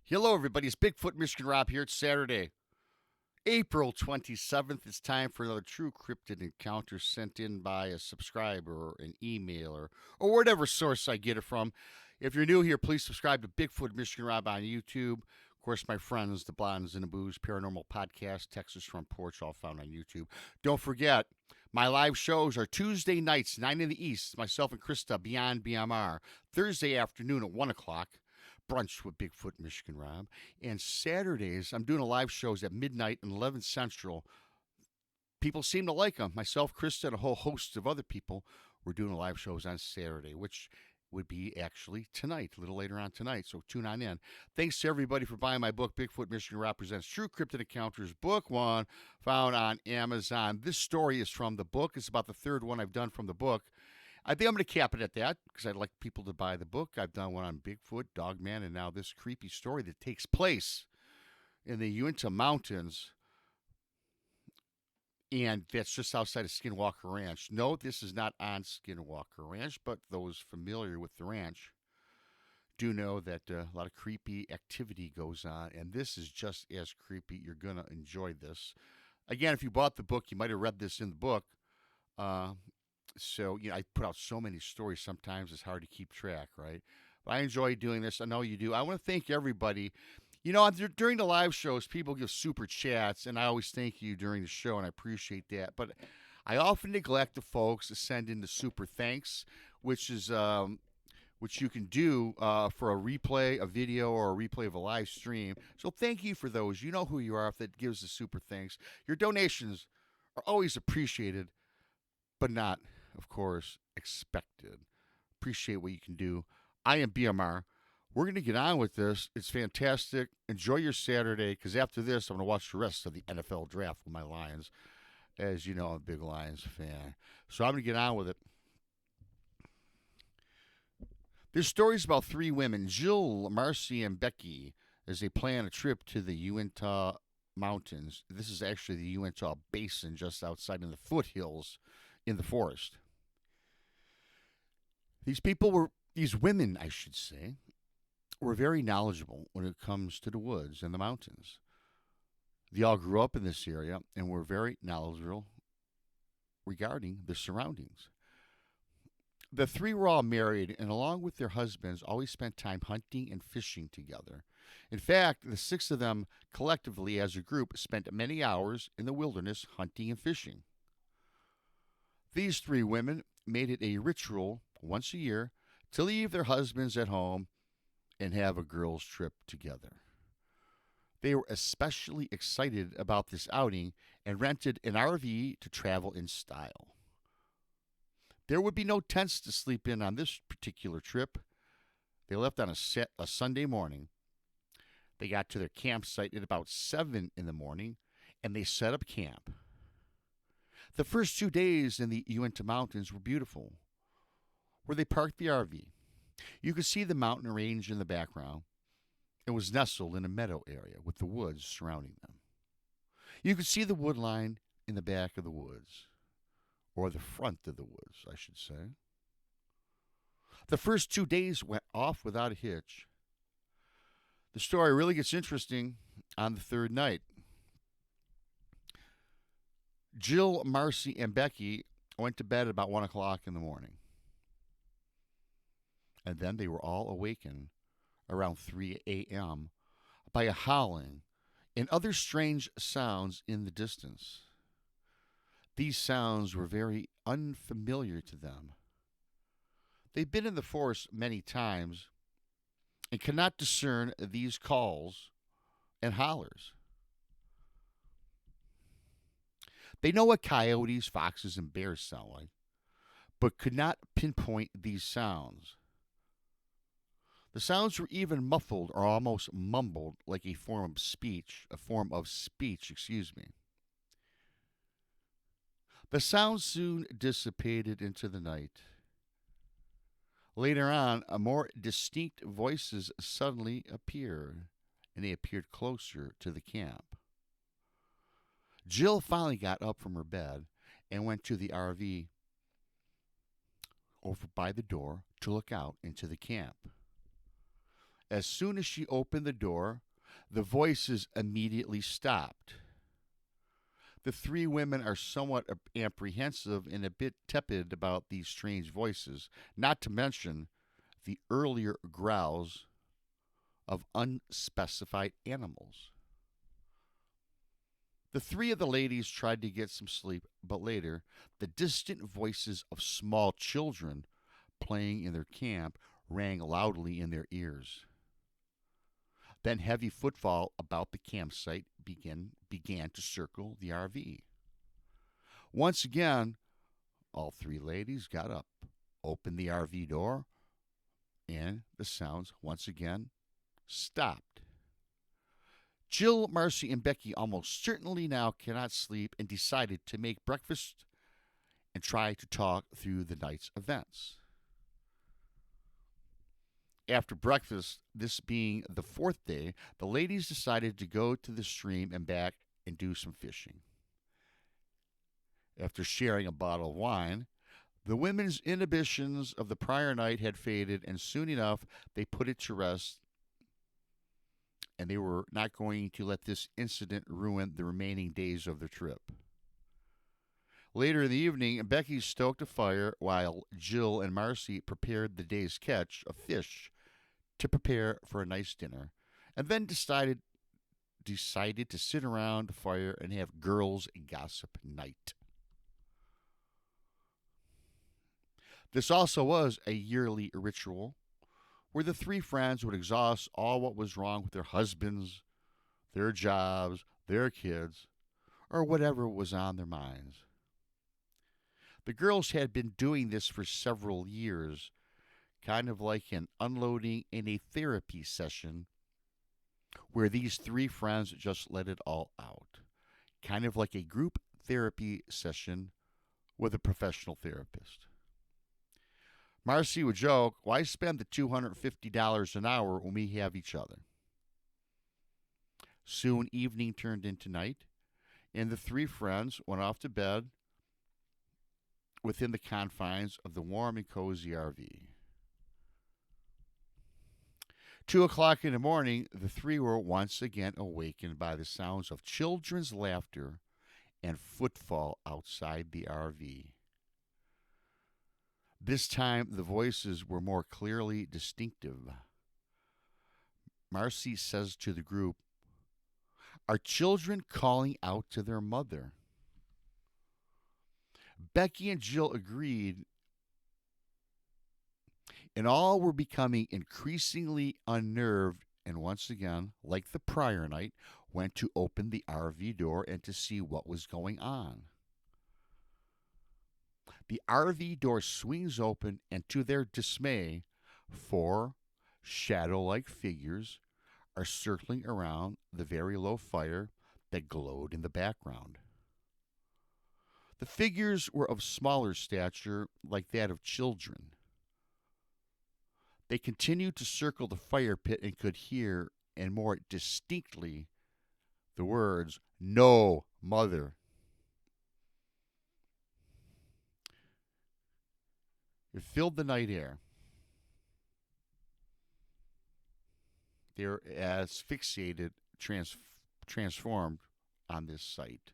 Hello, everybody. It's Bigfoot Michigan Rob here. It's Saturday, April 27th. It's time for another true cryptid encounter sent in by a subscriber or an email or whatever source I get it from. If you're new here, please subscribe to Bigfoot Michigan Rob on YouTube. Of course, my friends, the Blondes and the Booze, Paranormal Podcast, Texas Front Porch, all found on YouTube. Don't forget, my live shows are Tuesday nights, 9 in the East, myself and Krista, Beyond BMR. Thursday afternoon at 1 o'clock, brunch with Bigfoot Michigan Rob. And Saturdays, I'm doing a live shows at midnight and 11 Central. People seem to like them. Myself, Krista, and a whole host of other people. We're doing live shows on Saturday, which would be actually tonight, a little later on tonight. So tune on in. Thanks to everybody for buying my book, Bigfoot Michigan Rob Presents True Cryptid Encounters, Book 1, found on Amazon. This story is from the book. It's about the third one I've done from the book. I think I'm going to cap it at that because I'd like people to buy the book. I've done one on Bigfoot, Dogman, and now this creepy story that takes place in the Uinta Mountains. And that's just outside of Skinwalker Ranch. No, this is not on Skinwalker Ranch, but those familiar with the ranch do know that a lot of creepy activity goes on. And this is just as creepy. You're going to enjoy this. Again, if you bought the book, you might have read this in the book. So, I put out so many stories sometimes it's hard to keep track, right? But I enjoy doing this. I know you do. I want to thank everybody. During the live shows, people give super chats, and I always thank you during the show, and I appreciate that. But I often neglect the folks to send in the super thanks, which you can do for a replay, a video, or a replay of a live stream. So thank you for those. You know who you are if that gives the super thanks. Your donations are always appreciated, but not, of course, expected. Appreciate what you can do. I am BMR. We're going to get on with this. It's fantastic. Enjoy your Saturday, because after this, I'm going to watch the rest of the NFL draft with my Lions. As you know, I'm a big Lions fan. So I'm going to get on with it. This story is about three women, Jill, Marcy, and Becky, as they plan a trip to the Uinta Mountains. This is actually the Uinta Basin, just outside in the foothills in the forest. These women, I should say, were very knowledgeable when it comes to the woods and the mountains. They all grew up in this area and were very knowledgeable regarding the surroundings. The three were all married, and along with their husbands, always spent time hunting and fishing together. In fact, the six of them collectively as a group spent many hours in the wilderness hunting and fishing. These three women made it a ritual once a year to leave their husbands at home and have a girls' trip together. They were especially excited about this outing and rented an RV to travel in style. There would be no tents to sleep in on this particular trip. They left on a Sunday morning. They got to their campsite at about 7 in the morning, and they set up camp. The first 2 days in the Uinta Mountains were beautiful, where they parked the RV. You could see the mountain range in the background. It was nestled in a meadow area with the woods surrounding them. You could see the wood line in the back of the woods, or the front of the woods, I should say. The first 2 days went off without a hitch. The story really gets interesting on the third night. Jill, Marcy, and Becky went to bed at about 1 o'clock in the morning. And then they were all awakened around 3 a.m. by a howling and other strange sounds in the distance. These sounds were very unfamiliar to them. They'd been in the forest many times and could not discern these calls and hollers. They know what coyotes, foxes, and bears sound like, but could not pinpoint these sounds. The sounds were even muffled or almost mumbled like a form of speech, The sound soon dissipated into the night. Later on, more distinct voices suddenly appeared, and they appeared closer to the camp. Jill finally got up from her bed and went to the RV over by the door to look out into the camp. As soon as she opened the door, the voices immediately stopped. The three women are somewhat apprehensive and a bit tepid about these strange voices, not to mention the earlier growls of unspecified animals. The three of the ladies tried to get some sleep, but later, the distant voices of small children playing in their camp rang loudly in their ears. Then heavy footfall about the campsite began to circle the RV. Once again, all three ladies got up, opened the RV door, and the sounds once again stopped. Jill, Marcy, and Becky almost certainly now cannot sleep and decided to make breakfast and try to talk through the night's events. After breakfast, this being the fourth day, the ladies decided to go to the stream and back and do some fishing. After sharing a bottle of wine, the women's inhibitions of the prior night had faded, and soon enough they put it to rest, and they were not going to let this incident ruin the remaining days of the trip. Later in the evening, Becky stoked a fire while Jill and Marcy prepared the day's catch of fish to prepare for a nice dinner, and then decided to sit around the fire and have girls' gossip night. This also was a yearly ritual where the three friends would exhaust all what was wrong with their husbands, their jobs, their kids, or whatever was on their minds. The girls had been doing this for several years, kind of like an unloading in a therapy session where these three friends just let it all out. Kind of like a group therapy session with a professional therapist. Marcy would joke, why spend the $250 an hour when we have each other? Soon evening turned into night, and the three friends went off to bed within the confines of the warm and cozy RV. 2 o'clock in the morning, the three were once again awakened by the sounds of children's laughter and footfall outside the RV. This time, the voices were more clearly distinctive. Marcy says to the group, "Are children calling out to their mother?" Becky and Jill agreed, and all were becoming increasingly unnerved, and once again, like the prior night, went to open the RV door and to see what was going on. The RV door swings open, and to their dismay, four shadow-like figures are circling around the very low fire that glowed in the background. The figures were of smaller stature, like that of children. They continued to circle the fire pit and could hear, and more distinctly, the words, "No, mother." It filled the night air. They were asphyxiated, transformed on this sight.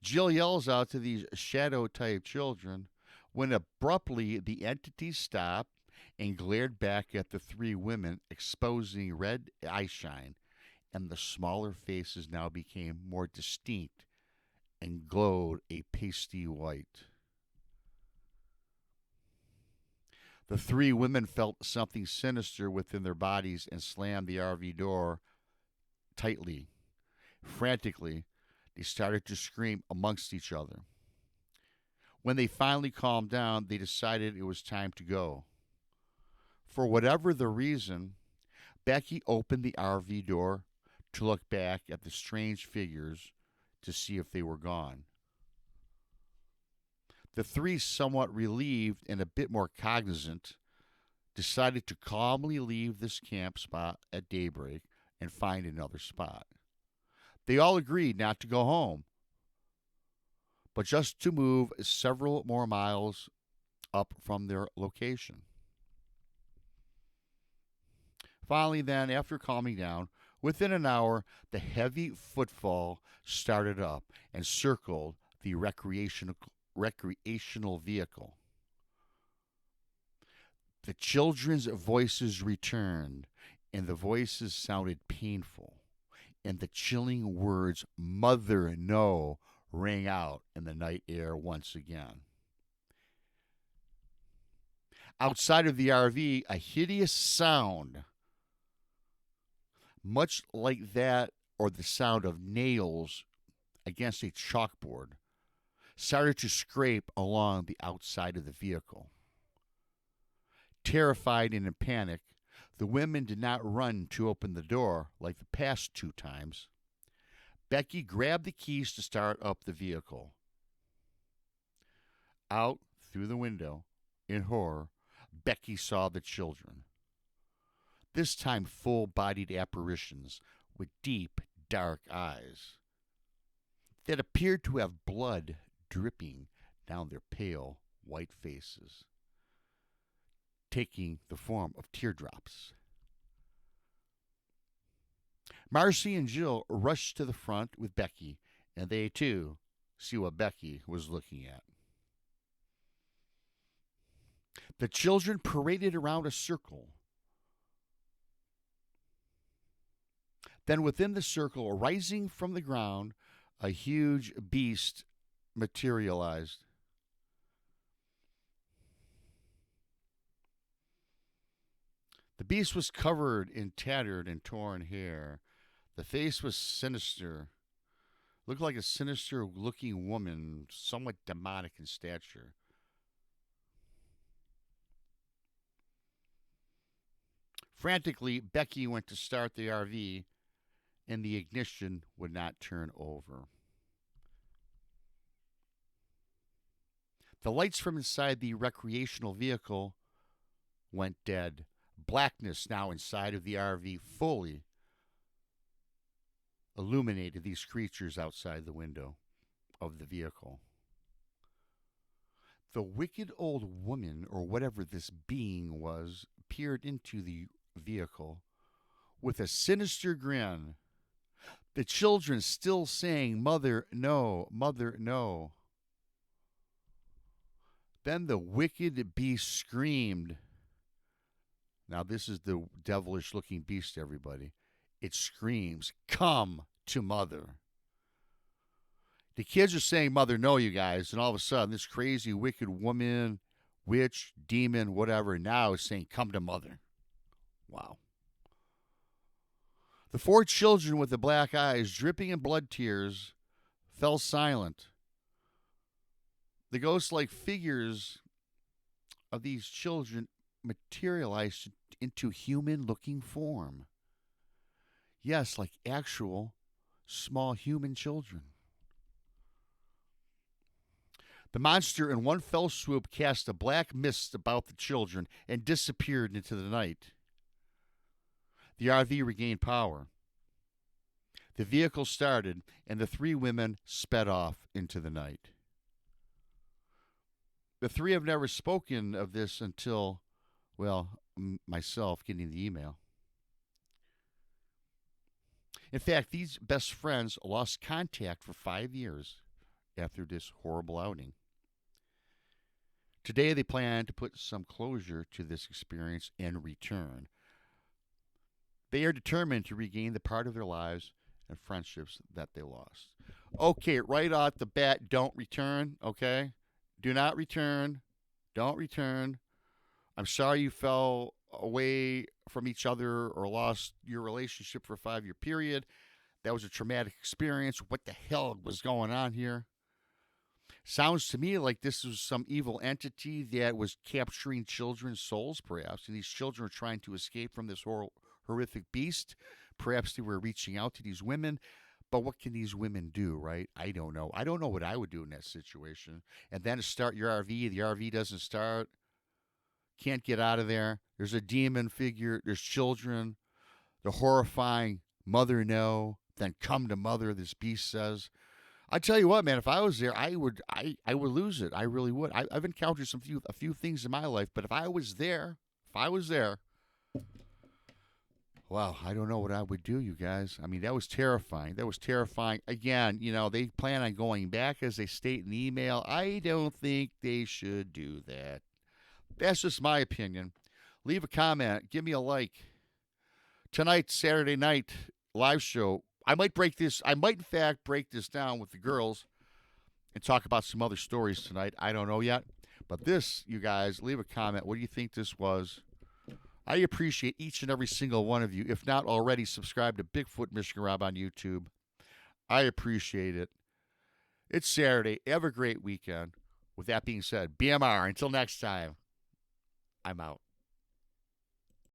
Jill yells out to these shadow-type children when abruptly the entities stopped and glared back at the three women, exposing red eyeshine, and the smaller faces now became more distinct and glowed a pasty white. The three women felt something sinister within their bodies and slammed the RV door tightly. Frantically, they started to scream amongst each other. When they finally calmed down, they decided it was time to go. For whatever the reason, Becky opened the RV door to look back at the strange figures to see if they were gone. The three, somewhat relieved and a bit more cognizant, decided to calmly leave this camp spot at daybreak and find another spot. They all agreed not to go home, but just to move several more miles up from their location. Finally, then, after calming down, within an hour, the heavy footfall started up and circled the recreational vehicle. The children's voices returned, and the voices sounded painful, and the chilling words, "Mother, no," rang out in the night air once again. Outside of the RV, a hideous sound, much like that or the sound of nails against a chalkboard, started to scrape along the outside of the vehicle. Terrified and in panic, the women did not run to open the door like the past 2 times. Becky grabbed the keys to start up the vehicle. Out through the window, in horror, Becky saw the children. This time full-bodied apparitions with deep, dark eyes that appeared to have blood dripping down their pale, white faces, taking the form of teardrops. Marcy and Jill rushed to the front with Becky, and they, too, see what Becky was looking at. The children paraded around a circle. Then within the circle, rising from the ground, a huge beast materialized. The beast was covered in tattered and torn hair. The face was sinister. Looked like a sinister-looking woman, somewhat demonic in stature. Frantically, Becky went to start the RV, and the ignition would not turn over. The lights from inside the recreational vehicle went dead. Blackness now inside of the RV fully illuminated these creatures outside the window of the vehicle. The wicked old woman, or whatever this being was, peered into the vehicle with a sinister grin. The children still saying, "Mother, no, mother, no." Then the wicked beast screamed. Now this is the devilish looking beast, everybody. It screams, "Come to mother." The kids are saying, "Mother, no," you guys. And all of a sudden, this crazy, wicked woman, witch, demon, whatever, now is saying, "Come to mother." Wow. The 4 children with the black eyes, dripping in blood tears, fell silent. The ghost-like figures of these children materialized into human-looking form. Yes, like actual small human children. The monster in one fell swoop cast a black mist about the children and disappeared into the night. The RV regained power. The vehicle started, and the 3 women sped off into the night. The 3 have never spoken of this until, well, myself getting the email. In fact, these best friends lost contact for 5 years after this horrible outing. Today, they plan to put some closure to this experience and return. They are determined to regain the part of their lives and friendships that they lost. Okay, right off the bat, don't return, okay? Do not return. Don't return. I'm sorry you fell away from each other or lost your relationship for a 5-year period. That was a traumatic experience. What the hell was going on here? Sounds to me like this was some evil entity that was capturing children's souls, perhaps. And these children are trying to escape from this horrific beast. Perhaps they were reaching out to these women. But what can these women do, right? I don't know. I don't know what I would do in that situation. And then to start your RV, the RV doesn't start. Can't get out of there. There's a demon figure. There's children. The horrifying "Mother, no." Then "Come to mother," this beast says. I tell you what, man, if I was there, I would lose it. I really would. I've encountered a few things in my life, but if I was there, Well, I don't know what I would do, you guys. I mean, that was terrifying. That was terrifying. Again, they plan on going back, as they state in the email. I don't think they should do that. That's just my opinion. Leave a comment. Give me a like. Tonight, Saturday night, live show. I might break this. I might, in fact, break this down with the girls and talk about some other stories tonight. I don't know yet. But this, you guys, leave a comment. What do you think this was? I appreciate each and every single one of you. If not already, subscribe to Bigfoot Michigan Rob on YouTube. I appreciate it. It's Saturday. Have a great weekend. With that being said, BMR. Until next time, I'm out.